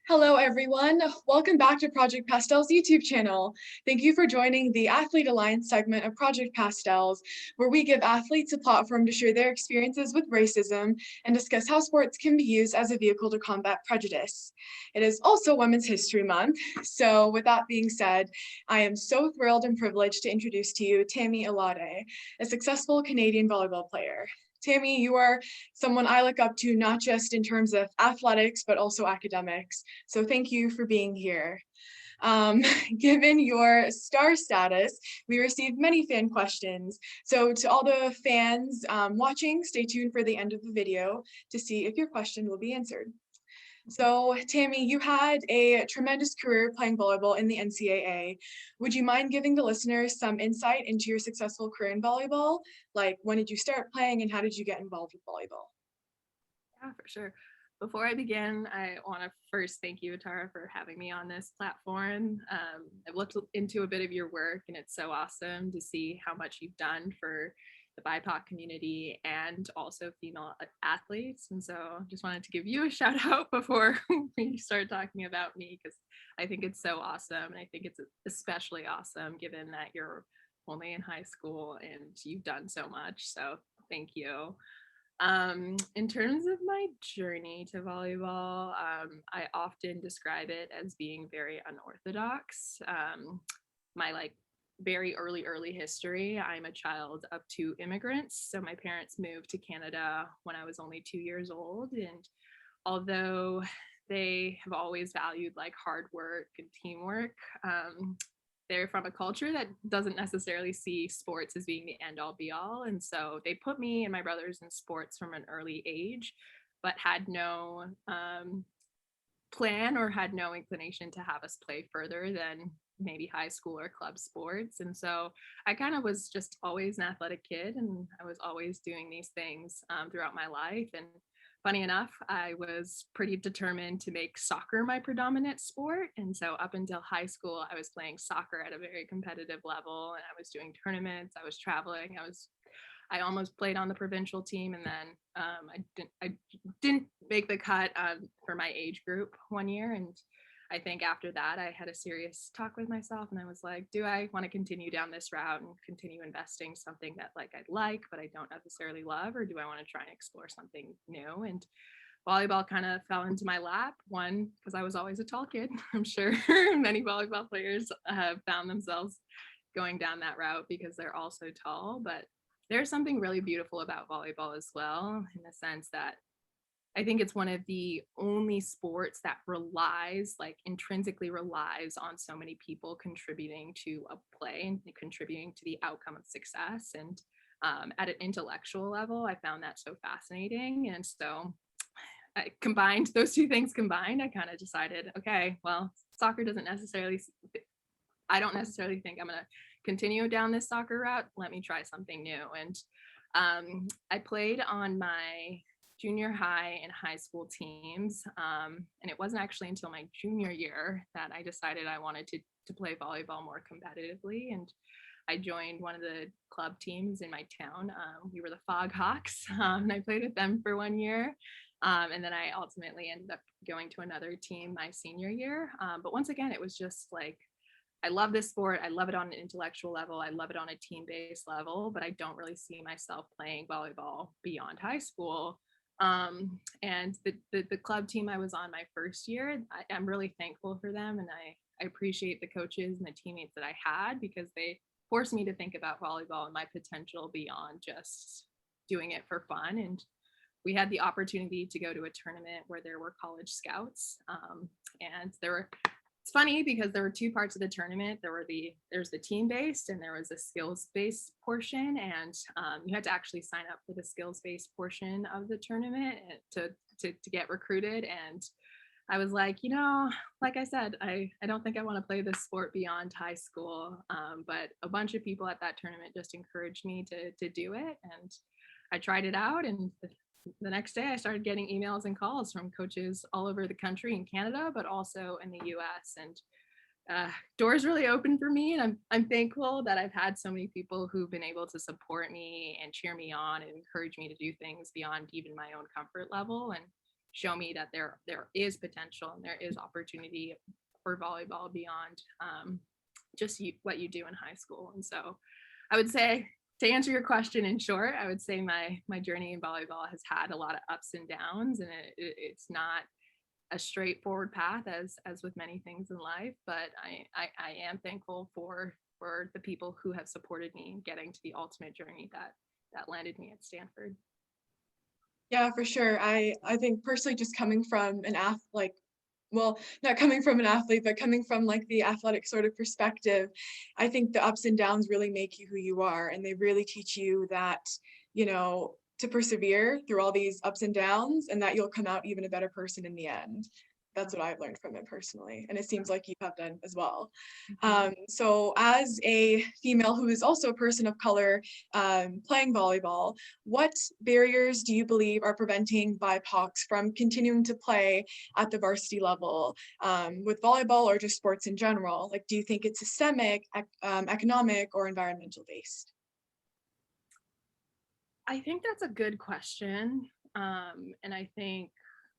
Hello, everyone. Welcome back to Project Pastels YouTube channel. Thank you for joining the Athlete Alliance segment of Project Pastels, where we give athletes a platform to share their experiences with racism and discuss how sports can be used as a vehicle to combat prejudice. It is also Women's History Month, so with that being said, I am so thrilled and privileged to introduce to you Tami Alade, a successful Canadian volleyball player. Tami, you are someone I look up to not just in terms of athletics, but also academics. So thank you for being here. Given your star status, we received many fan questions. So to all the fans watching, stay tuned for the end of the video to see if your question will be answered. So Tami, you had a tremendous career playing volleyball in the NCAA. Would you mind giving the listeners some insight into your successful career in volleyball? Like, when did you start playing and how did you get involved with volleyball? Yeah, for sure. Before I begin, I want to first thank you, Tara, for having me on this platform. I've looked into a bit of your work, and it's so awesome to see how much you've done for the BIPOC community and also female athletes. And so just wanted to give you a shout out before we start talking about me, because I think it's so awesome. And I think it's especially awesome given that you're only in high school and you've done so much. So thank you. In terms of my journey to volleyball, I often describe it as being very unorthodox. My very early history, I'm a child of two immigrants. So my parents moved to Canada when I was only 2 years old. And although they have always valued hard work and teamwork, they're from a culture that doesn't necessarily see sports as being the end all be all. And so they put me and my brothers in sports from an early age, but had no plan or had no inclination to have us play further than maybe high school or club sports. And so I kind of was just always an athletic kid, and I was always doing these things throughout my life. And funny enough, I was pretty determined to make soccer my predominant sport. And so up until high school, I was playing soccer at a very competitive level, and I was doing tournaments, I was traveling, I almost played on the provincial team, and then I didn't make the cut for my age group one year. And I think after that, I had a serious talk with myself, and I was like, do I want to continue down this route and continue investing something that I like, but I don't necessarily love, or do I want to try and explore something new? And volleyball kind of fell into my lap. One, because I was always a tall kid. I'm sure many volleyball players have found themselves going down that route because they're all so tall. But there's something really beautiful about volleyball as well, in the sense that I think it's one of the only sports that intrinsically relies on so many people contributing to a play and contributing to the outcome of success. And at an intellectual level, I found that so fascinating. And so I combined those two things combined, I kind of decided, okay, well, I don't necessarily think I'm going to continue down this soccer route. Let me try something new. And I played on my junior high and high school teams. And it wasn't actually until my junior year that I decided I wanted to play volleyball more competitively. And I joined one of the club teams in my town. We were the Fog Hawks, and I played with them for 1 year. And then I ultimately ended up going to another team my senior year. But once again, it was just I love this sport. I love it on an intellectual level. I love it on a team-based level, but I don't really see myself playing volleyball beyond high school. And the club team I was on my first year, I'm really thankful for them. And I appreciate the coaches and the teammates that I had, because they forced me to think about volleyball and my potential beyond just doing it for fun. And we had the opportunity to go to a tournament where there were college scouts. And it's funny because there were two parts of the tournament. There's the team-based and there was a skills-based portion. And you had to actually sign up for the skills-based portion of the tournament to get recruited. And I was like, like I said, I don't think I want to play this sport beyond high school. But a bunch of people at that tournament just encouraged me to do it. And I tried it out, and the next day I started getting emails and calls from coaches all over the country in Canada, but also in the US. And doors really opened for me. And I'm thankful that I've had so many people who've been able to support me and cheer me on and encourage me to do things beyond even my own comfort level. And show me that there is potential and there is opportunity for volleyball beyond just what you do in high school. And so I would say, to answer your question in short, I would say my journey in volleyball has had a lot of ups and downs, and it's not a straightforward path as with many things in life, but I am thankful for the people who have supported me in getting to the ultimate journey that landed me at Stanford. Yeah, for sure. I think personally, just coming from an well, not coming from an athlete, but coming from like the athletic sort of perspective, I think the ups and downs really make you who you are, and they really teach you that, to persevere through all these ups and downs, and that you'll come out even a better person in the end. That's what I've learned from it personally, and it seems like you have done as well. So as a female who is also a person of color playing volleyball, what barriers do you believe are preventing BIPOCs from continuing to play at the varsity level with volleyball or just sports in general? Like, do you think it's systemic, economic, or environmental based? I think that's a good question. And I think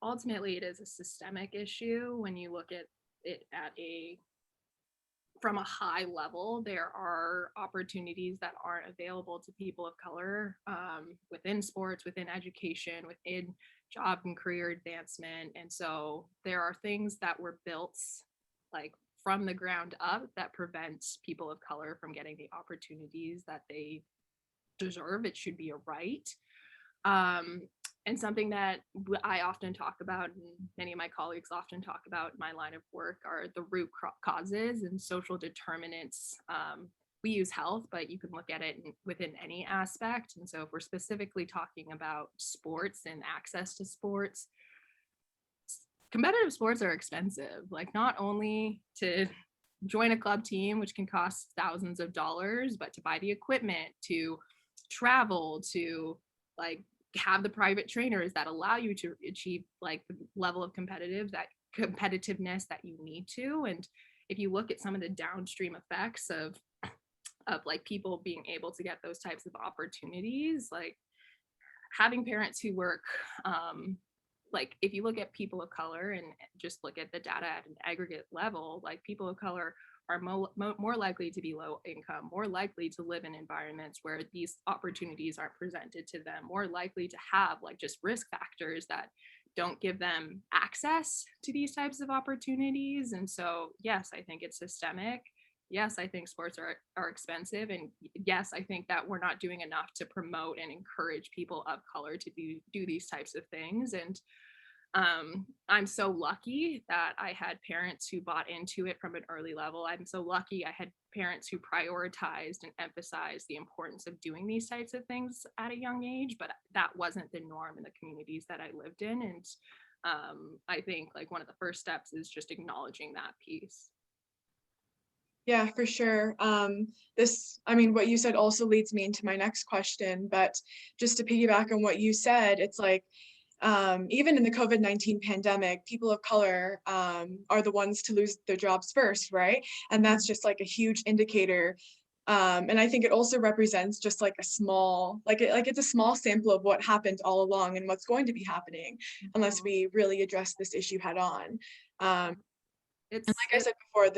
ultimately it is a systemic issue when you look at it from a high level. There are opportunities that aren't available to people of color within sports, within education, within job and career advancement. And so there are things that were built like from the ground up that prevents people of color from getting the opportunities that they deserve. It should be a right. And something that I often talk about, and many of my colleagues often talk about in my line of work, are the root causes and social determinants. We use health, but you can look at it within any aspect. And so if we're specifically talking about sports and access to sports, competitive sports are expensive. Like, not only to join a club team, which can cost thousands of dollars, but to buy the equipment, to travel, to like have the private trainers that allow you to achieve like the level of competitiveness that you need to. And if you look at some of the downstream effects of like people being able to get those types of opportunities, like having parents who work, like if you look at people of color and just look at the data at an aggregate level, like people of color are more likely to be low income, more likely to live in environments where these opportunities aren't presented to them, more likely to have like just risk factors that don't give them access to these types of opportunities. And so, yes, I think it's systemic. Yes, I think sports are expensive. And yes, I think that we're not doing enough to promote and encourage people of color to do these types of things. And I'm so lucky that I had parents who bought into it from an early level. I'm so lucky I had parents who prioritized and emphasized the importance of doing these types of things at a young age, but that wasn't the norm in the communities that I lived in. And I think like one of the first steps is just acknowledging that piece. Yeah, for sure. What you said also leads me into my next question, but just to piggyback on what you said, it's like, even in the COVID-19 pandemic, people of color are the ones to lose their jobs first, right? And that's just like a huge indicator. And I think it also represents just like a small, it's a small sample of what happened all along and what's going to be happening unless we really address this issue head on. And like I said before,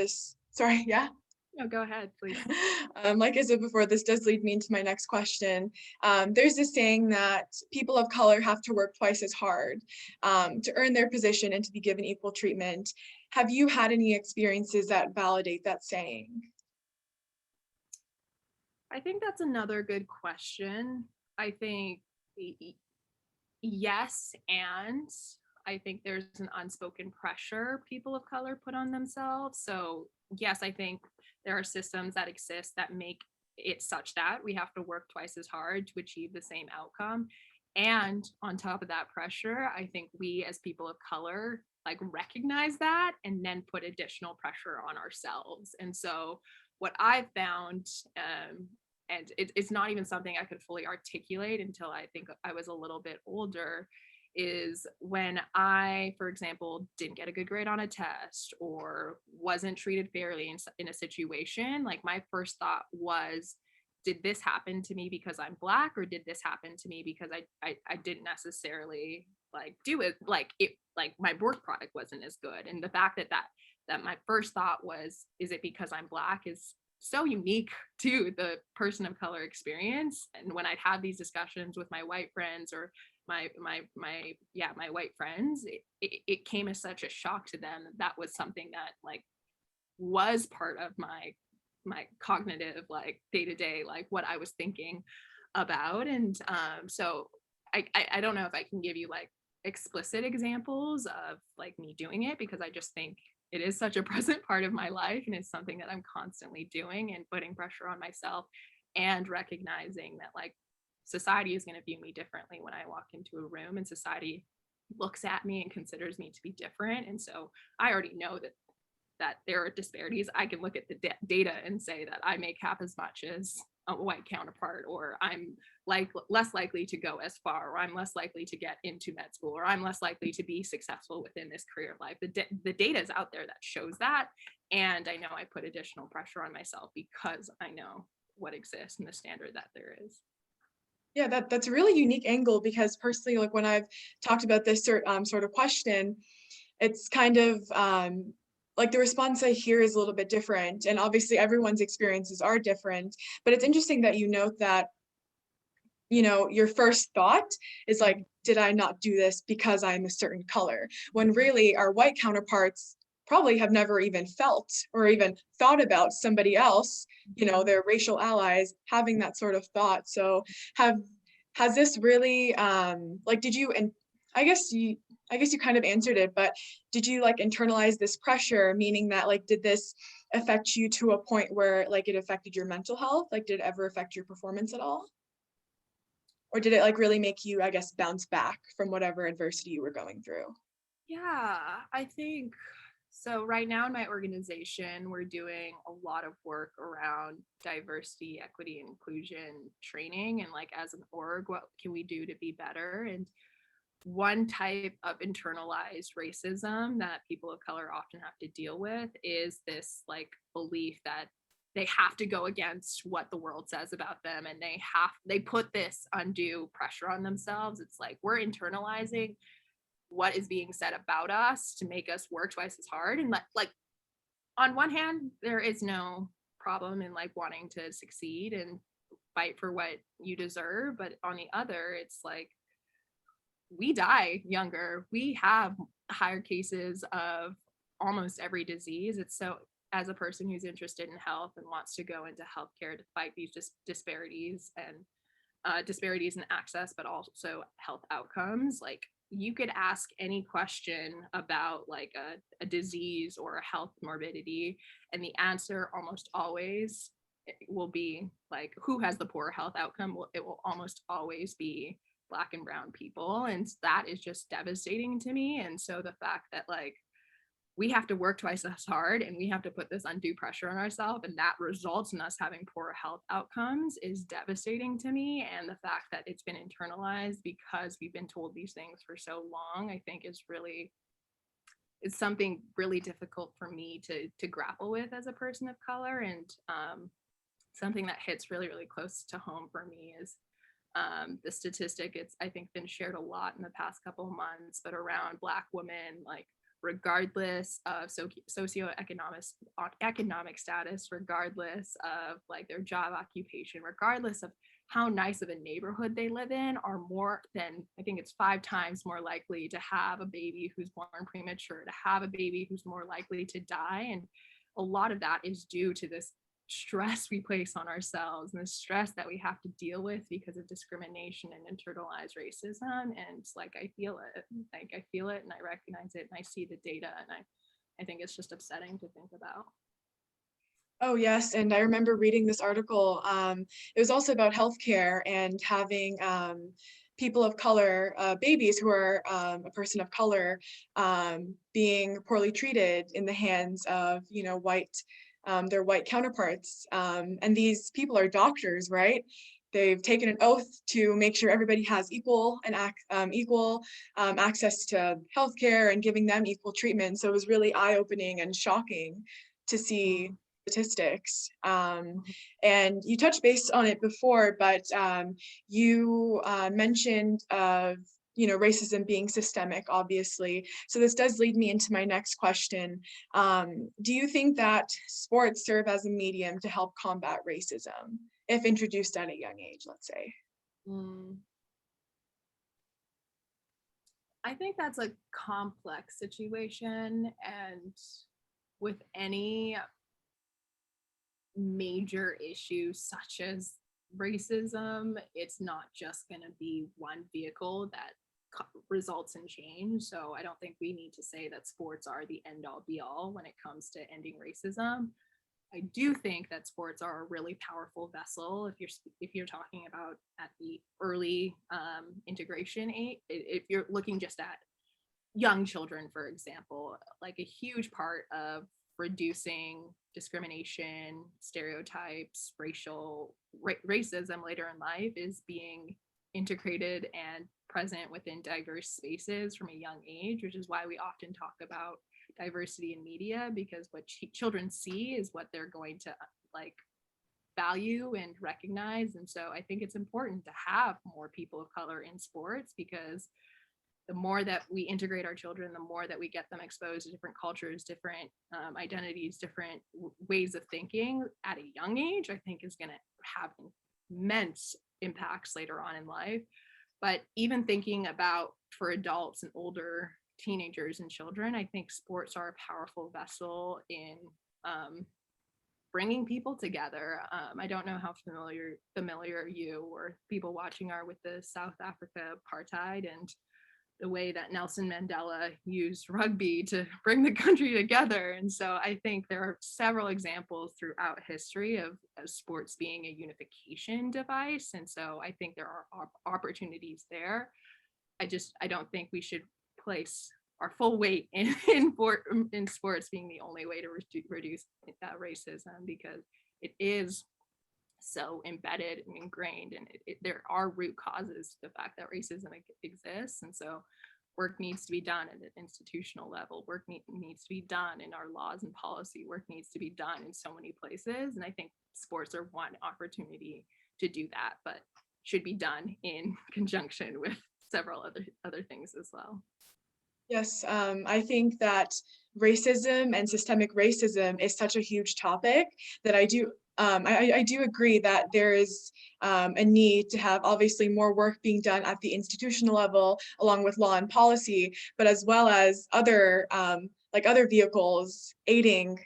sorry, yeah? No, go ahead, please. Like I said before, this does lead me into my next question. There's this saying that people of color have to work twice as hard to earn their position and to be given equal treatment. Have you had any experiences that validate that saying? I think that's another good question. I think yes, and I think there's an unspoken pressure people of color put on themselves. So yes, I think there are systems that exist that make it such that we have to work twice as hard to achieve the same outcome. And on top of that pressure, I think we as people of color like recognize that and then put additional pressure on ourselves. And so what I've found, and it's not even something I could fully articulate until I think I was a little bit older, is when I, for example, didn't get a good grade on a test or wasn't treated fairly in a situation, like my first thought was, did this happen to me because I'm Black, or did this happen to me because I didn't necessarily like do it, like it, like my work product wasn't as good. And the fact that my first thought was, is it because I'm Black, is so unique to the person of color experience. And when I'd have these discussions with my white friends, or my white friends, it came as such a shock to them that was something that like was part of my cognitive, like day-to-day, like what I was thinking about. And so I don't know if I can give you like explicit examples of like me doing it, because I just think it is such a present part of my life, and it's something that I'm constantly doing and putting pressure on myself, and recognizing that like society is going to view me differently when I walk into a room, and society looks at me and considers me to be different. And so I already know that there are disparities. I can look at the data and say that I make half as much as a white counterpart, or I'm like less likely to go as far, or I'm less likely to get into med school, or I'm less likely to be successful within this career of life. The data is out there that shows that. And I know I put additional pressure on myself because I know what exists and the standard that there is. Yeah, that's a really unique angle, because personally, like when I've talked about this sort of question, it's kind of like the response I hear is a little bit different. And obviously everyone's experiences are different, but it's interesting that you note that, you know, your first thought is like, did I not do this because I'm a certain color? When really our white counterparts probably have never even felt or even thought about somebody else, you know, their racial allies having that sort of thought. So has this really like, did you, and I guess you kind of answered it, but did you like internalize this pressure, meaning that like, did this affect you to a point where like it affected your mental health? Like, did it ever affect your performance at all? Or did it like really make you, I guess, bounce back from whatever adversity you were going through? Yeah, I think so. Right now in my organization, we're doing a lot of work around diversity, equity, and inclusion training. And like as an org, what can we do to be better? And one type of internalized racism that people of color often have to deal with is this like belief that they have to go against what the world says about them, and they put this undue pressure on themselves. It's like we're internalizing what is being said about us to make us work twice as hard. And like on one hand, there is no problem in like wanting to succeed and fight for what you deserve, but on the other, it's like we die younger. We have higher cases of almost every disease. It's so, as a person who's interested in health and wants to go into healthcare to fight these disparities and disparities in access, but also health outcomes, like you could ask any question about like a disease or a health morbidity, and the answer almost always will be like, who has the poor health outcome? It will almost always be Black and brown people. And that is just devastating to me. And so the fact that like we have to work twice as hard and we have to put this undue pressure on ourselves, and that results in us having poor health outcomes, is devastating to me. And the fact that it's been internalized because we've been told these things for so long, I think is really, it's something really difficult for me to grapple with as a person of color. And something that hits really, really close to home for me is the statistic, it's I think been shared a lot in the past couple of months, but around Black women, like regardless of socioeconomic status, regardless of like their job occupation, regardless of how nice of a neighborhood they live in, are more than, I think it's 5 times more likely to have a baby who's born premature, to have a baby who's more likely to die. And a lot of that is due to this stress we place on ourselves and the stress that we have to deal with because of discrimination and internalized racism. And like I feel it and I recognize it and I see the data, and I think it's just upsetting to think about. Oh yes, and I remember reading this article. It was also about healthcare and having people of color, babies who are a person of color, being poorly treated in the hands of, you know, their white counterparts. And these people are doctors, right? They've taken an oath to make sure everybody has equal access to healthcare and giving them equal treatment. So it was really eye-opening and shocking to see statistics. And you touched base on it before, but you mentioned racism being systemic, obviously. So this does lead me into my next question. Do you think that sports serve as a medium to help combat racism, if introduced at a young age, let's say? I think that's a complex situation, and with any major issue such as racism, it's not just going to be one vehicle that results in change. So I don't think we need to say that sports are the end all be all when it comes to ending racism. I do think that sports are a really powerful vessel if you're talking about at the early integration age. If you're looking just at young children, for example, like a huge part of reducing discrimination, stereotypes, racism later in life is being integrated and present within diverse spaces from a young age, which is why we often talk about diversity in media, because what children see is what they're going to value and recognize. And so I think it's important to have more people of color in sports, because the more that we integrate our children, the more that we get them exposed to different cultures, different identities, different ways of thinking at a young age, I think is going to have immense impacts later on in life. But even thinking about for adults and older teenagers and children, I think sports are a powerful vessel in bringing people together. I don't know how familiar you or people watching are with the South Africa apartheid and the way that Nelson Mandela used rugby to bring the country together. And so I think there are several examples throughout history of sports being a unification device. And so I think there are opportunities there. I don't think we should place our full weight in sports being the only way to reduce racism, because it is so embedded and ingrained, and there are root causes to the fact that racism exists. And so work needs to be done at an institutional level. Work needs to be done in our laws and policy. Work needs to be done in so many places. And I think sports are one opportunity to do that, but should be done in conjunction with several other things as well. Yes, I think that racism and systemic racism is such a huge topic that I do agree that there is a need to have obviously more work being done at the institutional level along with law and policy, but as well as other vehicles aiding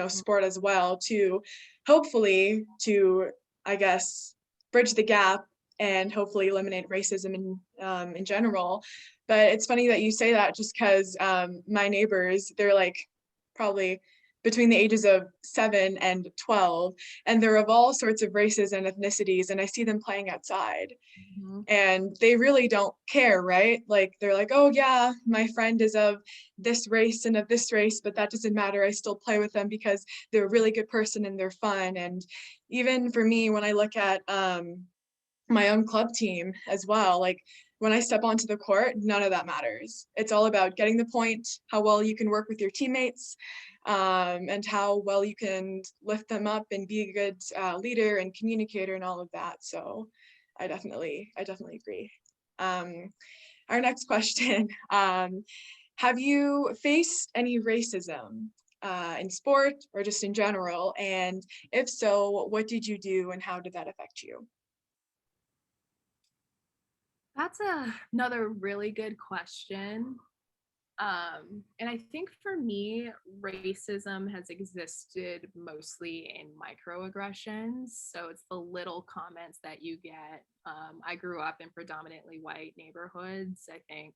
sport as well, to hopefully I guess bridge the gap and hopefully eliminate racism in general. But it's funny that you say that, just because my neighbors, they're like probably between the ages of 7 and 12, and they're of all sorts of races and ethnicities, and I see them playing outside. Mm-hmm. And they really don't care, right? Like, they're like, oh yeah, my friend is of this race and of this race, but that doesn't matter. I still play with them because they're a really good person and they're fun. And even for me, when I look at my own club team as well, like, when I step onto the court, none of that matters. It's all about getting the point, how well you can work with your teammates, and how well you can lift them up and be a good leader and communicator and all of that. So I definitely agree. Our next question, have you faced any racism in sport or just in general? And if so, what did you do and how did that affect you? That's another really good question. And I think for me, racism has existed mostly in microaggressions. So it's the little comments that you get. I grew up in predominantly white neighborhoods. I think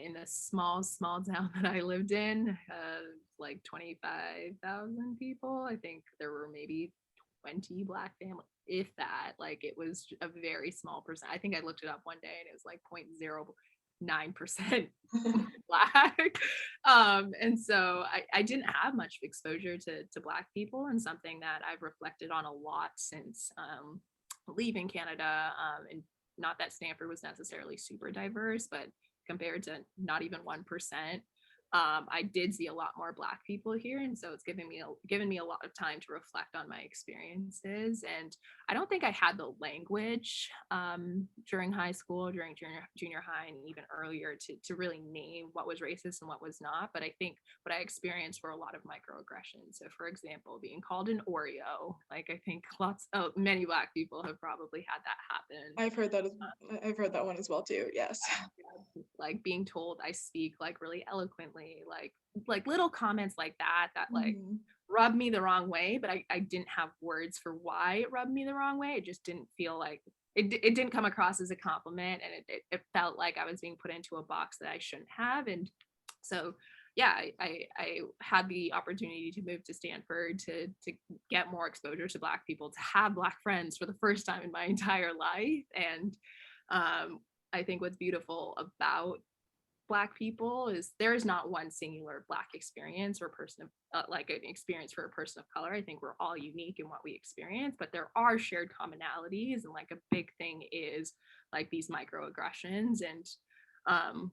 in the small town that I lived in, like 25,000 people, I think there were maybe 20 Black families, if that. Like, it was a very small percent. I think I looked it up one day and it was like 0.09% Black. And so I didn't have much exposure to Black people, and something that I've reflected on a lot since leaving Canada. And not that Stanford was necessarily super diverse, but compared to not even 1%, I did see a lot more Black people here, and so it's given me a lot of time to reflect on my experiences. And I don't think I had the language during high school, during junior high, and even earlier to really name what was racist and what was not. But I think what I experienced were a lot of microaggressions. So, for example, being called an Oreo, like I think many Black people have probably had that happen. I've heard that one as well too. Yes. Like being told I speak like really eloquently, like little comments like that like rubbed me the wrong way, but I didn't have words for why it rubbed me the wrong way. It just didn't feel like it didn't come across as a compliment, and it felt like I was being put into a box that I shouldn't have. And so yeah, I had the opportunity to move to Stanford to get more exposure to Black people, to have Black friends for the first time in my entire life. And I think what's beautiful about Black people is there is not one singular Black experience or person of like an experience for a person of color. I think we're all unique in what we experience, but there are shared commonalities, and like a big thing is like these microaggressions. And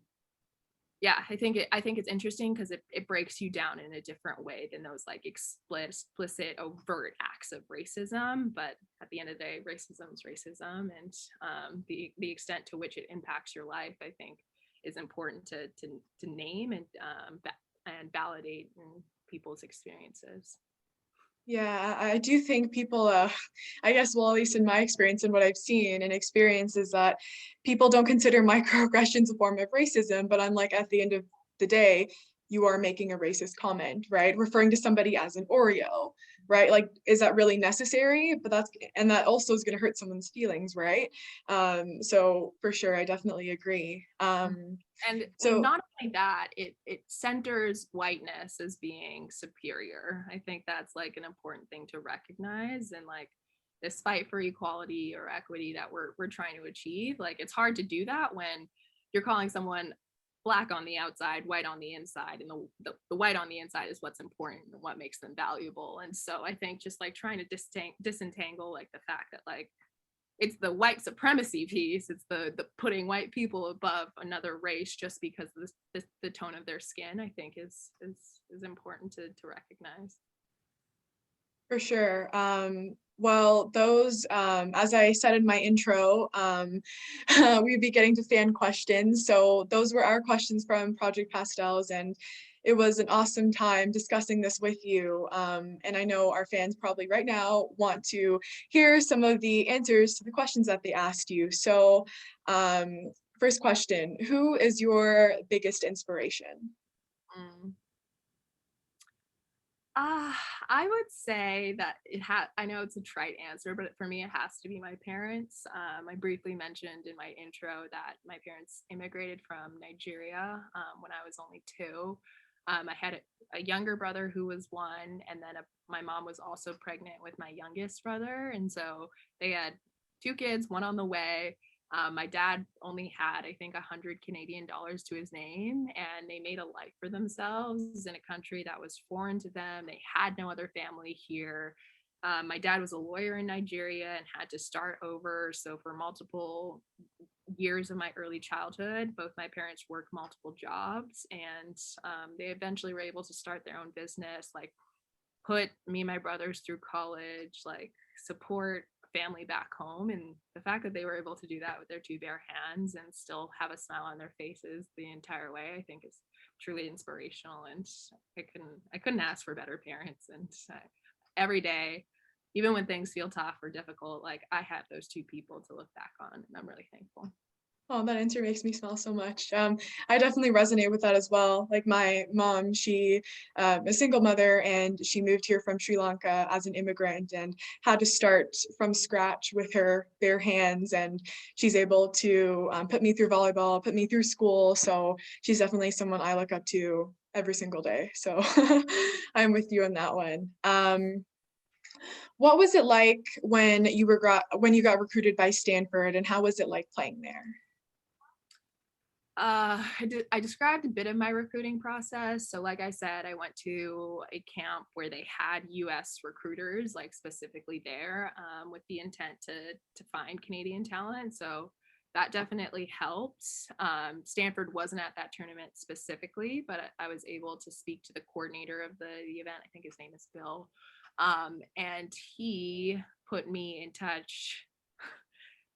yeah, I think it's interesting because it breaks you down in a different way than those like explicit overt acts of racism. But at the end of the day, racism is racism, and the extent to which it impacts your life, I think, is important to name and validate in people's experiences. Yeah, I do think people, I guess, well, at least in my experience and what I've seen and experienced is that people don't consider microaggressions a form of racism, but I'm like, at the end of the day, you are making a racist comment, right? Referring to somebody as an Oreo, right? Like, is that really necessary? But that also is going to hurt someone's feelings, right? So for sure, I definitely agree. And So not only that, it centers whiteness as being superior. I think that's like an important thing to recognize. And like this fight for equality or equity that we're trying to achieve, like it's hard to do that when you're calling someone Black on the outside, white on the inside, and the white on the inside is what's important and what makes them valuable. And so I think just like trying to disentangle like the fact that like it's the white supremacy piece, it's the putting white people above another race just because of the tone of their skin, I think is important to recognize. for sure. Well, those, as I said in my intro, we'd be getting to fan questions. So those were our questions from Project Pastels, and it was an awesome time discussing this with you. And I know our fans probably right now want to hear some of the answers to the questions that they asked you. So first question, who is your biggest inspiration? I would say that I know it's a trite answer, but for me, it has to be my parents. I briefly mentioned in my intro that my parents immigrated from Nigeria when I was only 2. I had a younger brother who was 1, and then my mom was also pregnant with my youngest brother. And so they had 2 kids, 1 on the way. My dad only had, I think, 100 Canadian dollars to his name, and they made a life for themselves in a country that was foreign to them. They had no other family here. My dad was a lawyer in Nigeria and had to start over. So for multiple years of my early childhood, both my parents worked multiple jobs, and they eventually were able to start their own business, like put me and my brothers through college, like support family back home. And the fact that they were able to do that with their 2 bare hands and still have a smile on their faces the entire way, I think is truly inspirational. And I couldn't ask for better parents. And every day, even when things feel tough or difficult, like I have those 2 people to look back on, and I'm really thankful. Oh, that answer makes me smile so much. I definitely resonate with that as well. Like my mom, she a single mother, and she moved here from Sri Lanka as an immigrant and had to start from scratch with her bare hands. And she's able to put me through volleyball, put me through school. So she's definitely someone I look up to every single day. So I'm with you on that one. What was it like when you got recruited by Stanford, and how was it like playing there? I described a bit of my recruiting process. So like I said, I went to a camp where they had US recruiters, like specifically there, with the intent to find Canadian talent. So that definitely helped. Stanford wasn't at that tournament specifically, but I was able to speak to the coordinator of the event. I think his name is Bill. And he put me in touch.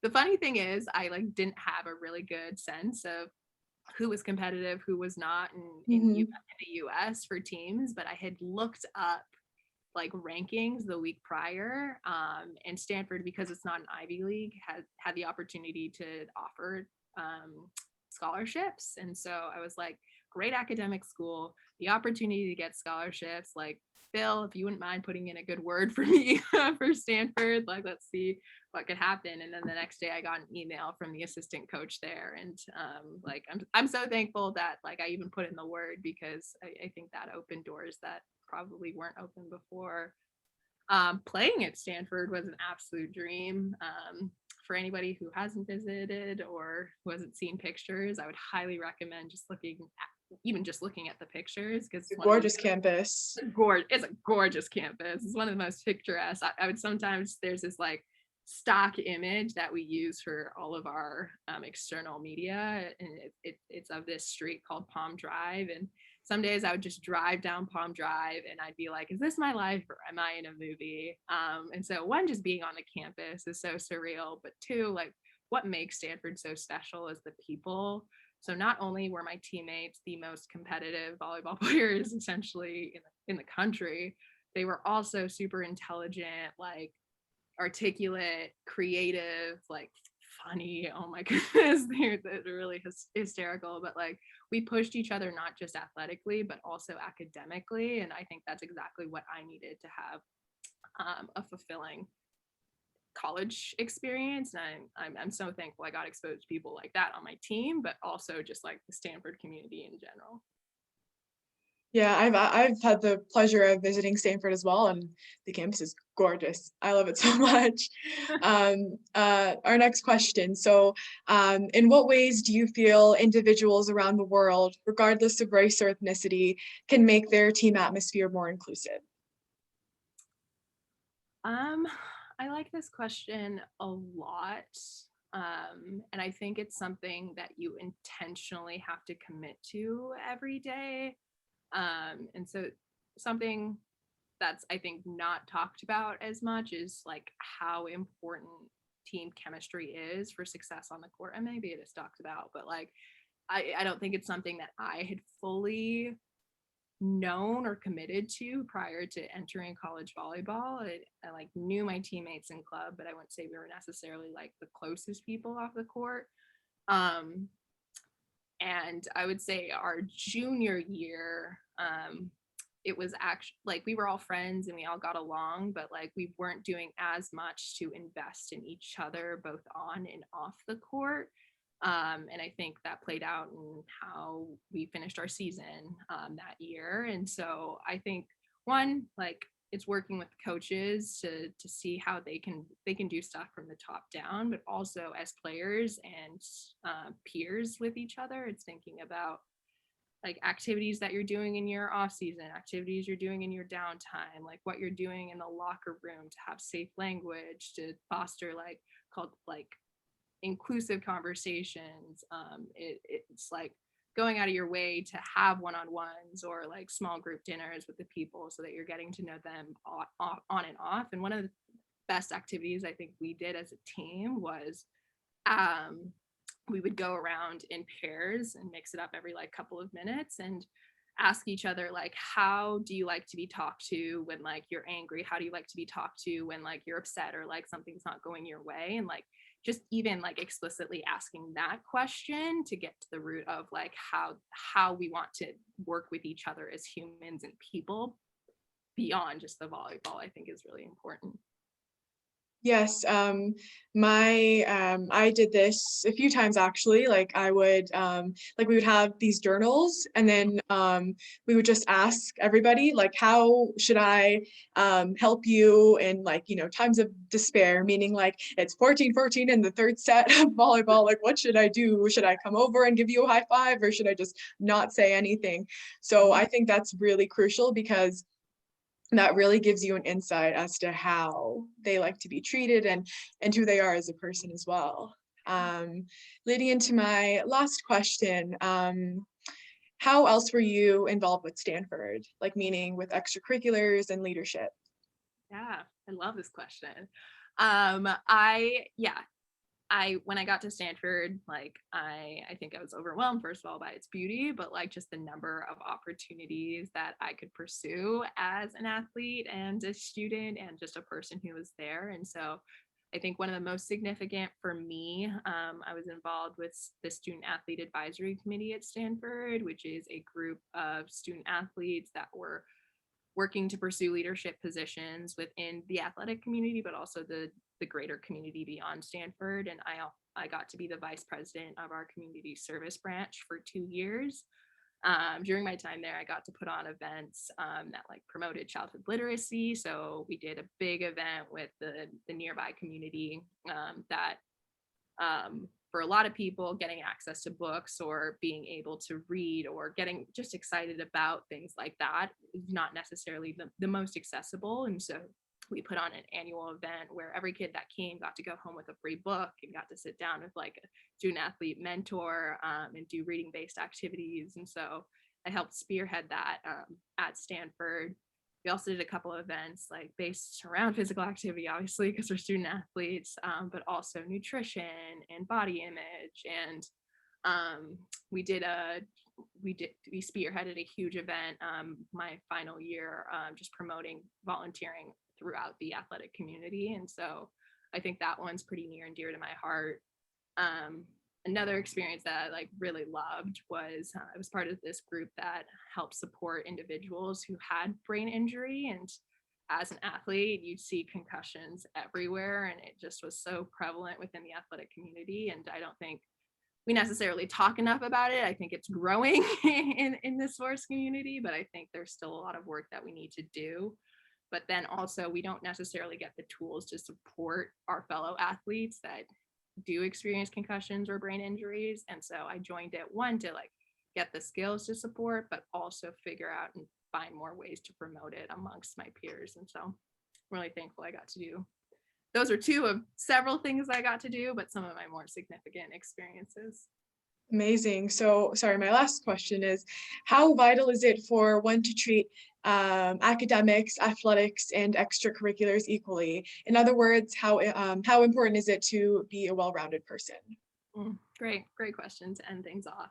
The funny thing is, I like didn't have a really good sense of who was competitive, who was not in the US for teams, but I had looked up like rankings the week prior, and Stanford, because it's not an Ivy League, had the opportunity to offer scholarships. And so I was like, great academic school, the opportunity to get scholarships, like, Bill, if you wouldn't mind putting in a good word for me for Stanford, like, let's see what could happen. And then the next day I got an email from the assistant coach there, and like I'm so thankful that like I even put in the word, because I think that opened doors that probably weren't open before. Playing at Stanford was an absolute dream. For anybody who hasn't visited or who hasn't seen pictures, I would highly recommend just looking at the pictures, because it's a gorgeous campus. It's a gorgeous campus. It's one of the most picturesque. I would sometimes, there's this like stock image that we use for all of our external media, and it's of this street called Palm Drive, and some days I would just drive down Palm Drive and I'd be like, is this my life or am I in a movie? And so one, just being on the campus is so surreal, but two, like what makes Stanford so special is the people. So not only were my teammates the most competitive volleyball players essentially in the country, they were also super intelligent, like articulate, creative, like funny. Oh my goodness, they're really hysterical. But like we pushed each other not just athletically but also academically, and I think that's exactly what I needed to have a fulfilling college experience. And I'm so thankful I got exposed to people like that on my team, but also just like the Stanford community in general. Yeah, I've had the pleasure of visiting Stanford as well, and the campus is gorgeous. I love it so much. Our next question. So, in what ways do you feel individuals around the world, regardless of race or ethnicity, can make their team atmosphere more inclusive? I like this question a lot. And I think it's something that you intentionally have to commit to every day. And so something that's, I think, not talked about as much is like how important team chemistry is for success on the court. And maybe it is talked about, but like, I don't think it's something that I had fully known or committed to prior to entering college volleyball. I like knew my teammates in club, but I wouldn't say we were necessarily like the closest people off the court. And I would say our junior year, it was actually like we were all friends and we all got along, but like we weren't doing as much to invest in each other, both on and off the court. And I think that played out in how we finished our season that year. And so I think one, like it's working with coaches to see how they can do stuff from the top down, but also as players and peers with each other. It's thinking about like activities that you're doing in your off season, activities you're doing in your downtime, like what you're doing in the locker room to have safe language, to foster like called like inclusive conversations. It's like going out of your way to have one-on-ones or like small group dinners with the people so that you're getting to know them on and off. And one of the best activities I think we did as a team was we would go around in pairs and mix it up every like couple of minutes and ask each other like, how do you like to be talked to when like you're angry? How do you like to be talked to when like you're upset or like something's not going your way? And like just even like explicitly asking that question to get to the root of like how we want to work with each other as humans and people beyond just the volleyball, I think is really important. Yes, I did this a few times actually. Like I would like we would have these journals, and then we would just ask everybody like, how should I help you in like, you know, times of despair, meaning like it's 14-14 in the third set of volleyball, like what should I do? Should I come over and give you a high five, or should I just not say anything? So I think that's really crucial, because that really gives you an insight as to how they like to be treated and who they are as a person as well. Leading into my last question, how else were you involved with Stanford? Like meaning with extracurriculars and leadership? Yeah, I love this question. I when I got to Stanford, like I think I was overwhelmed first of all by its beauty, but like just the number of opportunities that I could pursue as an athlete and a student and just a person who was there. And so I think one of the most significant for me, I was involved with the Student Athlete Advisory Committee at Stanford, which is a group of student athletes that were working to pursue leadership positions within the athletic community, but also the greater community beyond Stanford. And I got to be the vice president of our community service branch for 2 years. During my time there, I got to put on events that like promoted childhood literacy. So we did a big event with the nearby community that for a lot of people, getting access to books or being able to read or getting just excited about things like that is not necessarily the most accessible. And so we put on an annual event where every kid that came got to go home with a free book and got to sit down with like a student athlete mentor and do reading based activities. And so I helped spearhead that at Stanford. We also did a couple of events like based around physical activity, obviously, because we're student athletes, but also nutrition and body image. And we spearheaded a huge event my final year, just promoting volunteering throughout the athletic community. And so I think that one's pretty near and dear to my heart. Another experience that I like really loved was I was part of this group that helped support individuals who had brain injury. And as an athlete, you'd see concussions everywhere, and it just was so prevalent within the athletic community. And I don't think we necessarily talk enough about it. I think it's growing in the sports community, but I think there's still a lot of work that we need to do. But then also we don't necessarily get the tools to support our fellow athletes that do experience concussions or brain injuries. And so I joined it, one, to like get the skills to support, but also figure out and find more ways to promote it amongst my peers. And so I'm really thankful I got to do. Those are two of several things I got to do, but some of my more significant experiences. Amazing. So, sorry, my last question is, how vital is it for one to treat academics, athletics, and extracurriculars equally? In other words, how important is it to be a well-rounded person? Great question to end things off.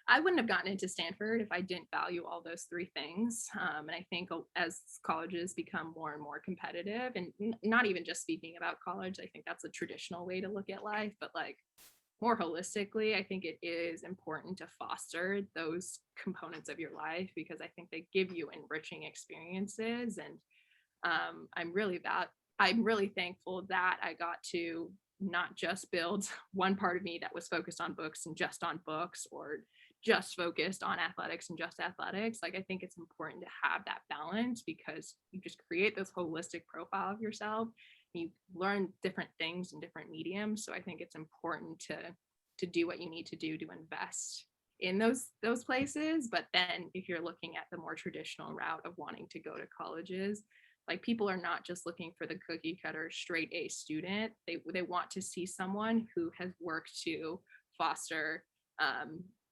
I wouldn't have gotten into Stanford if I didn't value all those three things. And I think as colleges become more and more competitive, and not even just speaking about college, I think that's a traditional way to look at life, but like more holistically, I think it is important to foster those components of your life because I think they give you enriching experiences. And I'm really thankful that I got to not just build one part of me that was focused on books and just on books, or just focused on athletics and just athletics. Like I think it's important to have that balance because you just create this holistic profile of yourself. You learn different things in different mediums. So I think it's important to do what you need to do to invest in those places. But then if you're looking at the more traditional route of wanting to go to colleges, like people are not just looking for the cookie cutter straight A student. They want to see someone who has worked to foster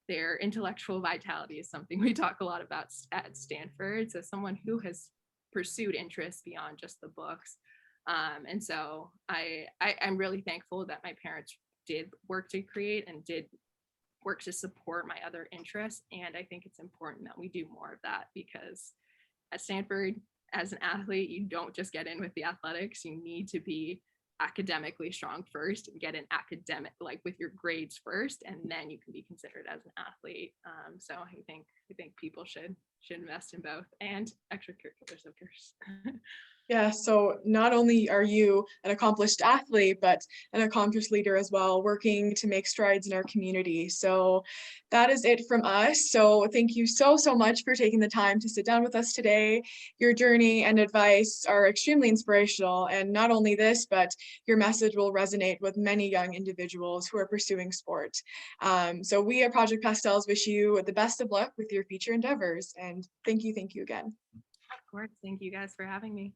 their intellectual vitality is something we talk a lot about at Stanford. So someone who has pursued interests beyond just the books. And so I'm really thankful that my parents did work to create and did work to support my other interests. And I think it's important that we do more of that because at Stanford, as an athlete, you don't just get in with the athletics. You need to be academically strong first and get an academic, like with your grades first, and then you can be considered as an athlete. So I think people should invest in both, and extracurriculars, of course. Yeah, so not only are you an accomplished athlete, but an accomplished leader as well, working to make strides in our community. So that is it from us. So thank you so much for taking the time to sit down with us today. Your journey and advice are extremely inspirational. And not only this, but your message will resonate with many young individuals who are pursuing sport. So we at Project Pastels wish you the best of luck with your future endeavors. And thank you again. Of course. Thank you guys for having me.